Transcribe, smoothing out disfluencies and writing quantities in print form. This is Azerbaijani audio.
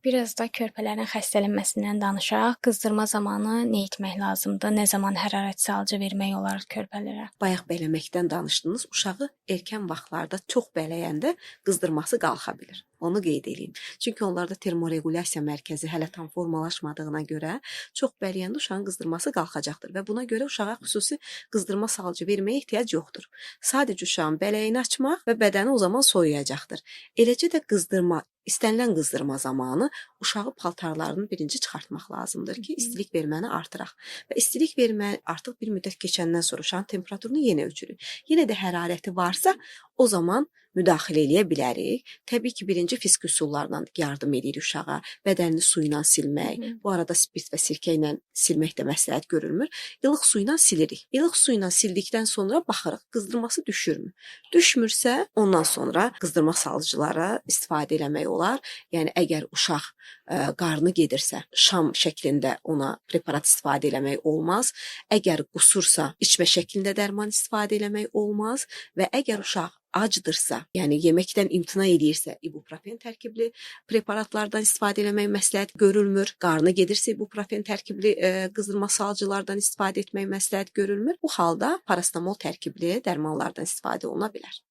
Biraz da körpələrin xəstələnməsindən danışaq. Qızdırma zamanı nə etmək lazımdır? Nə zaman hərarət salcı vermək olar körpələrə? Bayaq bələməkdən danışdınız. Uşağı erkən vaxtlarda çox bələyəndə qızdırması qalxa bilir. Onu qeyd edeyim. Çünki onlarda termorequlyasiya mərkəzi hələ tam formalaşmadığına görə çox bələyəndə uşağın qızdırması qalxacaqdır və buna görə uşağa xüsusi qızdırma salcı verməyə ehtiyac yoxdur. Sadəcə uşağın bələyini açmaq və bədəni o zaman soyuyacaqdır. Eləcə də istənilən qızdırma zamanı uşağı paltarlarını birinci çıxartmaq lazımdır ki, istilik verməni artıraq. Və istilik vermə artıq bir müddət keçəndən sonra uşağın temperaturunu yenə ölçürük. Yenə də hərarəti varsa, o zaman müdaxilə eləyə bilərik. Təbii ki, birinci fiziki üsullarla yardım edirik uşağa. Bədənini su ilə silmək, bu arada spirt və sirkə ilə silmək də məsləhət görülmür. İlıq su ilə silirik. İlıq su ilə sildikdən sonra baxırıq, qızdırması düşürmü? Düşmürsə, ondan sonra qızdırma salıcılara istifadə eləmək olar. Yəni, əgər uşaq qarnı gedirsə, şam şəklində ona preparat istifadə eləmək olmaz. Əgər qusursa, içmə şəklində dərman istifadə eləmək olmaz və əgər uşaq acdırsa, yəni yeməkdən imtina edirsə, ibuprofen tərkibli preparatlardan istifadə eləmək məsləhət görülmür. Qarnı gedirsə, ibuprofen tərkibli qızdırma salcılardan istifadə etmək məsləhət görülmür. Bu halda parastamol tərkibli dərmanlardan istifadə oluna bilər.